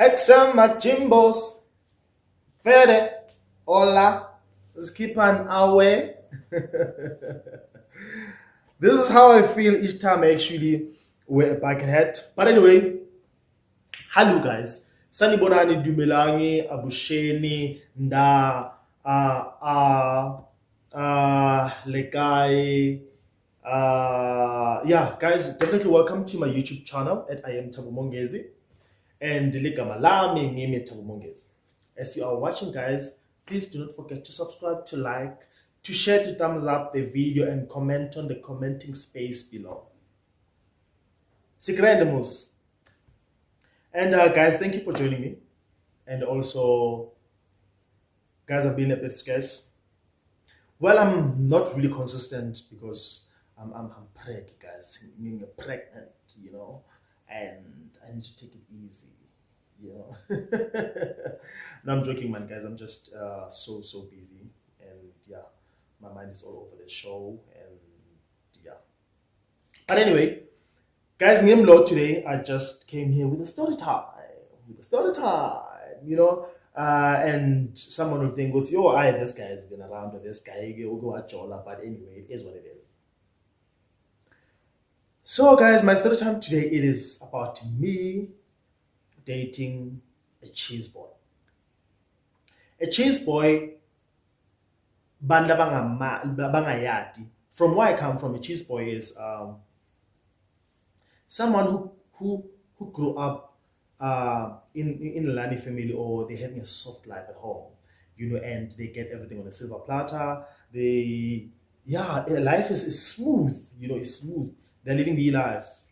Exam Machimbos, Fede, Hola, let's keep on our way. This is how I feel each time I actually wear a bucket hat. But anyway, hello guys. Sanibonani Dumelangi, Abusheni, Nda, Lekai. Yeah, guys, definitely welcome to my YouTube channel at IamThaboMongezi. And ligama lami ngimi Thabo. As you are watching, guys, please do not forget to subscribe, to like, to share, to thumbs up the video, and comment on the commenting space below. Sikrandemus. And guys, thank you for joining me. And also, guys, I've been a bit scarce. Well, I'm not really consistent because I'm pregnant, guys. I'm pregnant, and I need to take it easy. No, I'm joking, man, guys. I'm just so busy, and yeah, my mind is all over the show, and yeah. But anyway, guys, name Lord today. I just came here with a story time, and someone will think, "Goes, yo, this guy has been around, or this guy will go at Jola." But anyway, it is what it is. So, guys, my story time today, it is about me dating a cheese boy. A cheese boy, bangayati. From where I come from, a cheese boy is someone who grew up in a Lani family, or they're having a soft life at home, and they get everything on a silver platter. Life is smooth, it's smooth. They're living the life,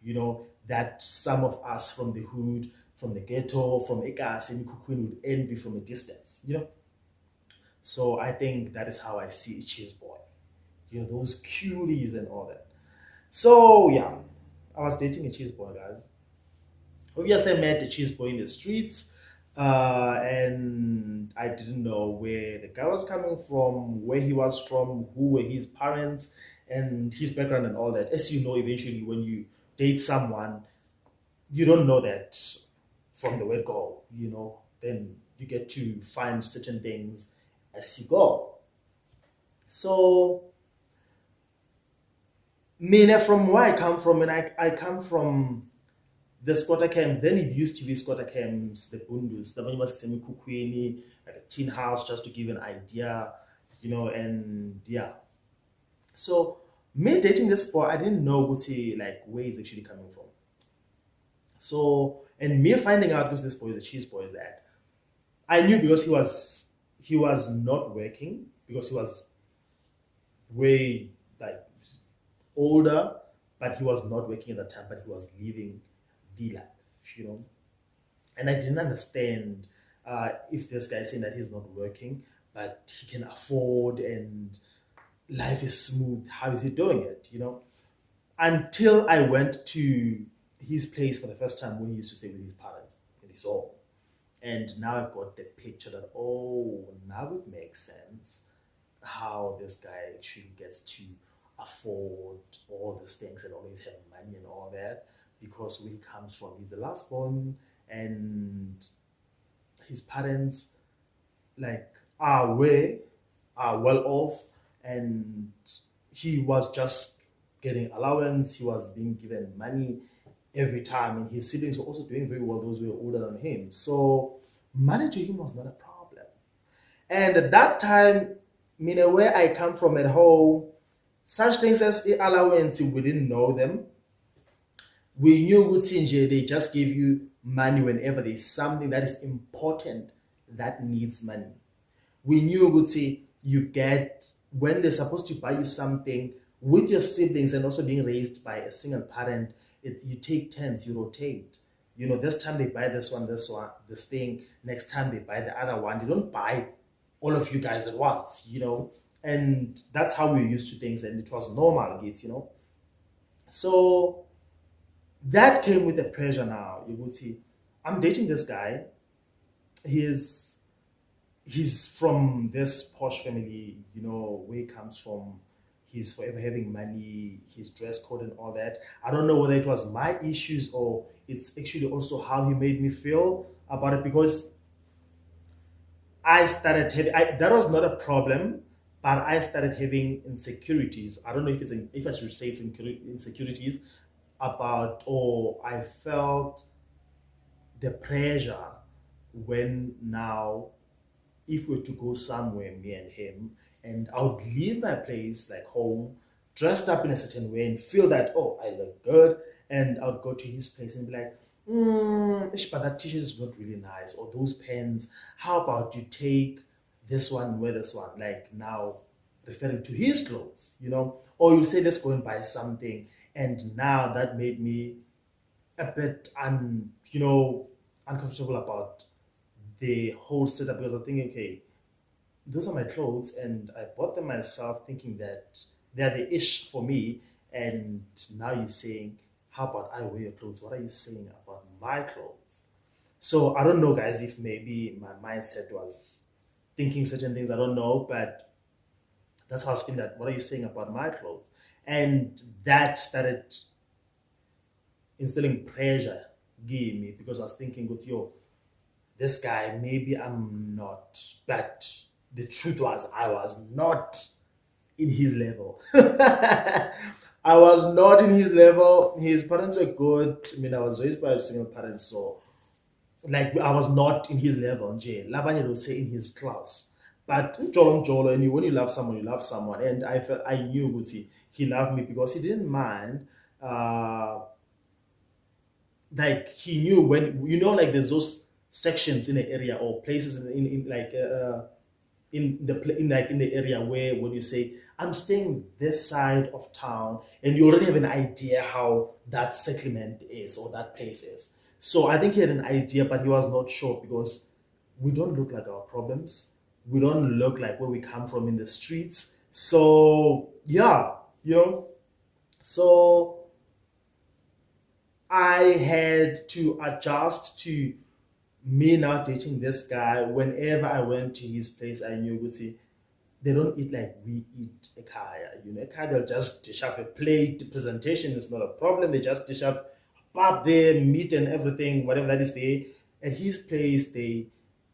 that some of us from the hood, from the ghetto, from Ekas and Kukwin would envy from a distance, So I think that is how I see a cheese boy, those cuties and all that. So yeah, I was dating a cheese boy, guys. Obviously, I met a cheese boy in the streets, and I didn't know where the guy was coming from, where he was from, who were his parents, and his background and all that. As you know, eventually, when you date someone, you don't know that from the word go, then you get to find certain things as you go. So, from where I come from, and I come from the squatter camps. Then it used to be squatter camps, the bundus, the kukwini, like a tin house, just to give an idea, and yeah. So me dating this boy, I didn't know where he's actually coming from. So, and me finding out because this boy is a cheese boy is that I knew because he was not working, because he was way older, but he was not working at the time, but he was living the life, And I didn't understand if this guy is saying that he's not working, but he can afford and life is smooth. How is he doing it, Until I went to his place for the first time when he used to stay with his parents in his home. And now I got the picture that, now it makes sense how this guy actually gets to afford all these things and always have money and all that, because where he comes from, he's the last born, and his parents are well off, and he was just getting allowance, he was being given money every time, and his siblings were also doing very well, those who were older than him. So money to him was not a problem. And at that time, where I come from at home, such things as allowance, we didn't know them. We knew they just give you money whenever there's something that is important that needs money. We knew you get when they're supposed to buy you something with your siblings, and also being raised by a single parent, you take turns, you rotate. This time they buy this thing, next time they buy the other one. They don't buy all of you guys at once, and that's how we were used to things, and it was normal, So that came with the pressure now. You would see, I'm dating this guy. He's from this posh family, where he comes from. he's forever having money, his dress code and all that. I don't know whether it was my issues or it's actually also how he made me feel about it, because I started having that was not a problem, but I started having insecurities. I don't know if if I should say it's insecurities about, or I felt the pressure when now, if we were to go somewhere, me and him, and I would leave my place, like home, dressed up in a certain way and feel that, oh, I look good. And I would go to his place and be like, ish, but that t-shirt is not really nice. Or those pens, how about you take this one and wear this one? Like now, referring to his clothes, Or you say, let's go and buy something. And now that made me a bit uncomfortable about the whole setup, because I'm thinking, okay, those are my clothes and I bought them myself thinking that they're the ish for me. And now you're saying, how about I wear your clothes? What are you saying about my clothes? So I don't know, guys, if maybe my mindset was thinking certain things. I don't know, but that's how I was feeling, that what are you saying about my clothes? And that started instilling pressure, gave me, because I was thinking with this guy, maybe I'm not, but the truth was I was not in his level. I was not in his level. His parents were good. I mean, I was raised by a single parent, so like I was not in his level. Labanye will say in his class. But Jolo, and when you love someone, you love someone. And I knew Guti, he loved me because he didn't mind. Like he knew when, like there's those sections in the area or places in like in the area where when you say I'm staying this side of town, and you already have an idea how that settlement is or that place is. So I think he had an idea, but he was not sure, because we don't look like our problems. We don't look like where we come from in the streets. So yeah, so I had to adjust to me now dating this guy. Whenever I went to his place, I knew, Guti, they don't eat like we eat a kaya. A kaya, they'll just dish up a plate. The presentation is not a problem. They just dish up there, meat and everything, whatever that is there. At his place, they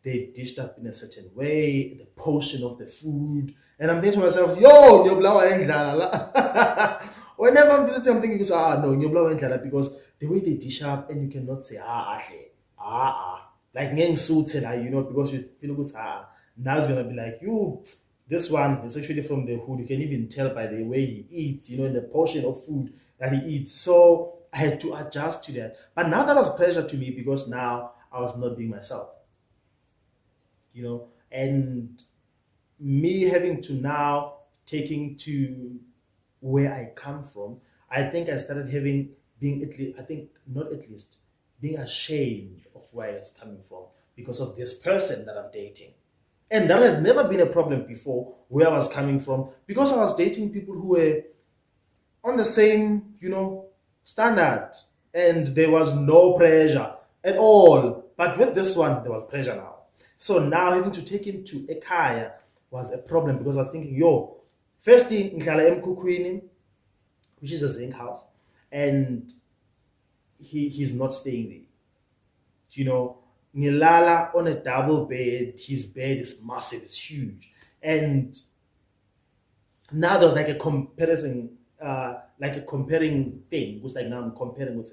dished up in a certain way, the portion of the food. And I'm thinking to myself, yo, nyoblawa endlala. Whenever I'm visiting, I'm thinking, no, nyoblawa endlala, because the way they dish up, and you cannot say, like ngeng suit, because you feel good, now it's gonna be like, you, this one is actually from the hood. You can even tell by the way he eats, in the portion of food that he eats. So I had to adjust to that. But now that was pressure to me, because now I was not being myself, and me having to now taking to where I come from, I think I started being at least, I think not at least, being ashamed of where I was coming from because of this person that I'm dating. And that has never been a problem before, where I was coming from, because I was dating people who were on the same, standard, and there was no pressure at all. But with this one, there was pressure now. So now having to take him to Ekaya was a problem, because I was thinking, first thing, ngihlala eMkhukhwini, which is a zinc house, and he's not staying there. Ngilala on a double bed. His bed is massive, it's huge. And now there's like a comparison, like a comparing thing. It was like now I'm comparing with,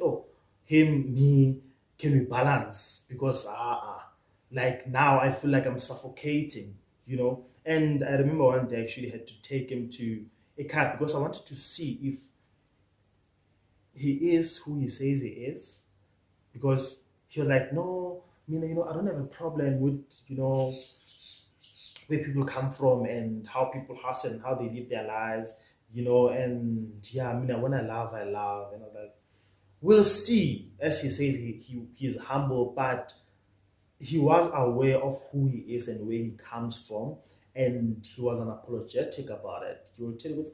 him, me, can we balance? Because like now I feel like I'm suffocating, And I remember one day I actually had to take him to a car, because I wanted to see if he is who he says he is. Because he was like, no, I don't have a problem with, where people come from and how people hustle and how they live their lives, and yeah, when I love, and all that. We'll see. As he says, he's humble, but he was aware of who he is and where he comes from, and he was unapologetic about it. He will tell you,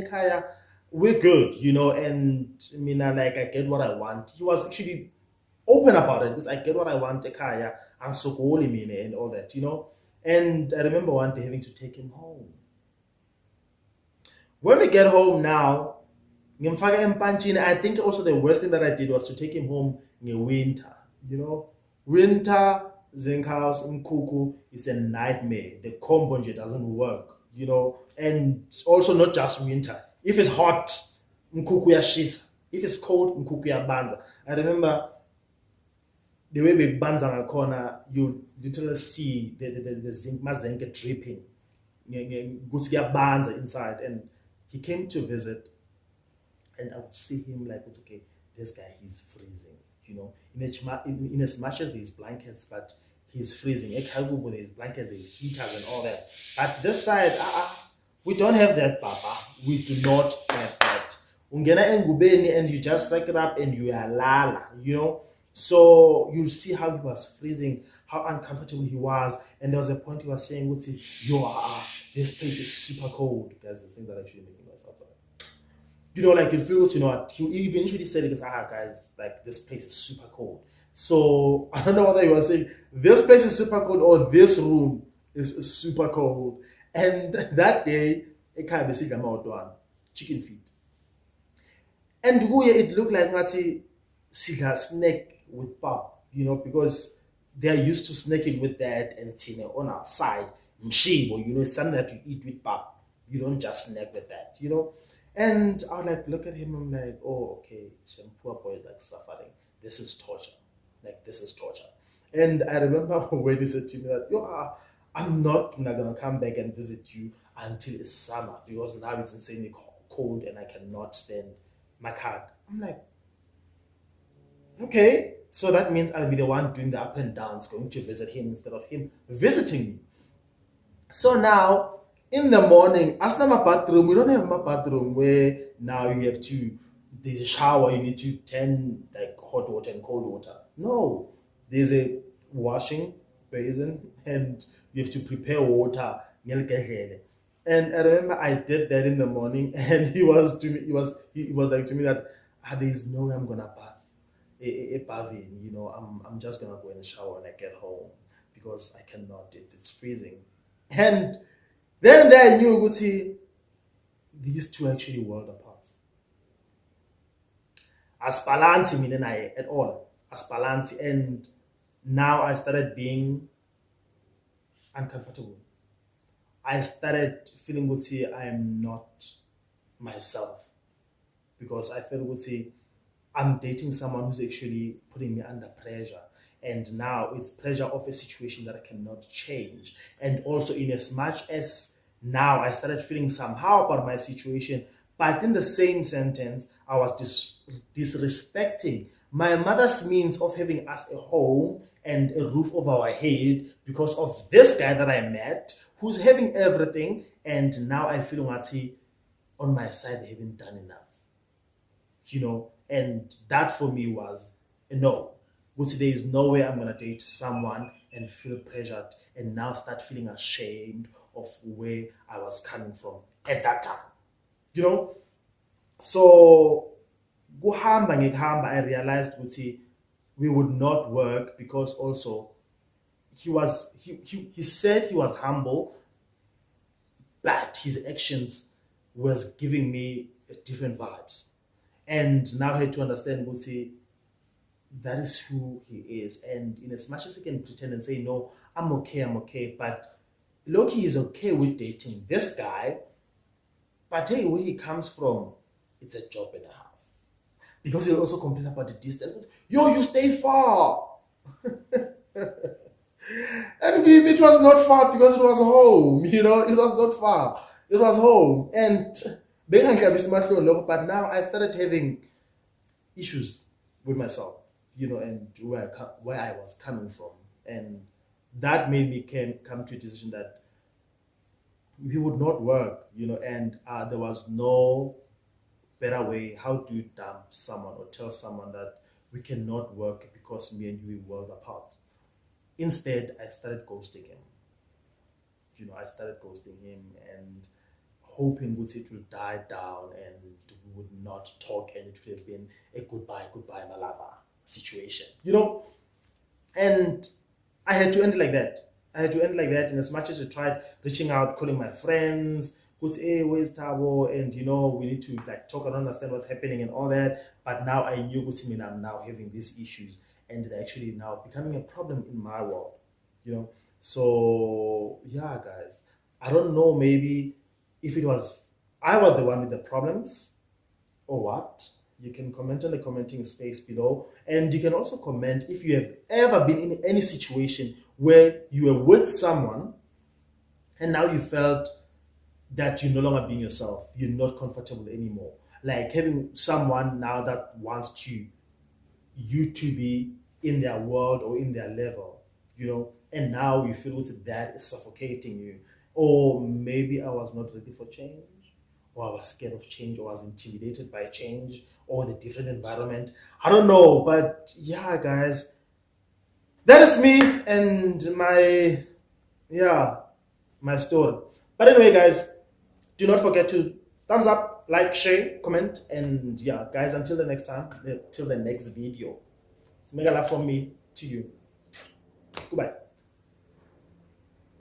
Kaya, we're good, and like I get what I want. He was actually open about it, because I get what I want, Kaya, I'm so holy, and all that, And I remember one day having to take him home. When we get home now, ngimfaka empanchini. I think also the worst thing that I did was to take him home in winter. Winter, zinc house, mkuku is a nightmare. The combo doesn't work, and also not just winter. If it's hot, mkuku yashisa. If it's cold, mkuku yabanza. I remember the way we banza ngakhona, you literally see the zinc mazenke dripping. Banza inside, and he came to visit, and I would see him like, it's okay, this guy, he's freezing, in as much as there's blankets, but he's freezing. There's blankets, there's heaters and all that. But this side, we don't have that, Papa. We do not have that. Ungena engubeni and you just suck it up and you are lala, So you see how he was freezing, how uncomfortable he was, and there was a point he was saying, this place is super cold. Guys, this thing that actually making noise outside. Like it feels, he eventually said it, guys, like this place is super cold. So I don't know whether he was saying this place is super cold or this room is super cold. And that day, it kind of chicken feet. And it looked like Ngati Siga snake with pop, because they're used to snaking with that and on our side. Mshibo, it's something that you eat with pop. You don't just snack with that, And I would like look at him, I'm like, oh, okay, some poor boy is like suffering. This is torture. Like, this is torture. And I remember when he said to me that, I'm not gonna come back and visit you until it's summer, because now it's insanely cold and I cannot stand my card. I'm like, okay, so that means I'll be the one doing the up and downs, going to visit him instead of him visiting me. So now, in the morning, as my bathroom, we don't have my bathroom where now you have to, there's a shower, you need to turn like hot water and cold water. No, there's a washing basin and you have to prepare water. And I remember I did that in the morning, and he was like to me that there's no way I'm gonna bath a bathing, I'm just gonna go and shower when I get home because I cannot. It's freezing. And then I knew Guti, these two actually world apart. As balanci meaning I at all. As balanci, and now I started being uncomfortable. I started feeling Guti, I am not myself. Because I feel Guti, I'm dating someone who's actually putting me under pressure. And now it's pressure of a situation that I cannot change. And also, in as much as now I started feeling somehow about my situation, but in the same sentence, I was disrespecting my mother's means of having us a home and a roof over our head because of this guy that I met who's having everything. And now I feel on my side, they haven't done enough. And that for me was a no. But there is no way I'm going to date someone and feel pressured and now start feeling ashamed of where I was coming from at that time. So, I realized we would not work because also he said he was humble, but his actions was giving me different vibes. And now I had to understand, that is who he is. And in as much as he can pretend and say, no, I'm okay, but Loki is okay with dating this guy, but hey, where he comes from, it's a job and a half. Because he'll also complain about the distance. Yo, you stay far. And it was not far because it was home, it was not far. It was home. And but now I started having issues with myself, and where I was coming from. And that made me come to a decision that we would not work, and there was no better way how to dump someone or tell someone that we cannot work because me and you were world apart. Instead, I started ghosting him. I started ghosting him and hoping it will die down and we would not talk and it would have been a goodbye, my lover situation. And I had to end like that. And as much as I tried reaching out, calling my friends, Put, hey, where's Tabo? And we need to like talk and understand what's happening and all that. But now I knew I'm now having these issues, and they're actually now becoming a problem in my world. So yeah, guys. I don't know, maybe if it was I was the one with the problems or what. You can comment on the commenting space below. And you can also comment if you have ever been in any situation where you were with someone and now you felt that you're no longer being yourself. You're not comfortable anymore. Like having someone now that wants you to be in their world or in their level, and now you feel with that is suffocating you. Or maybe I was not ready for change, or I was scared of change, or I was intimidated by change, or the different environment. I don't know, but yeah, guys, that is me and my story. But anyway, guys, do not forget to thumbs up, like, share, comment, and yeah, guys, until the next time, till the next video. It's mega love from me to you. Goodbye.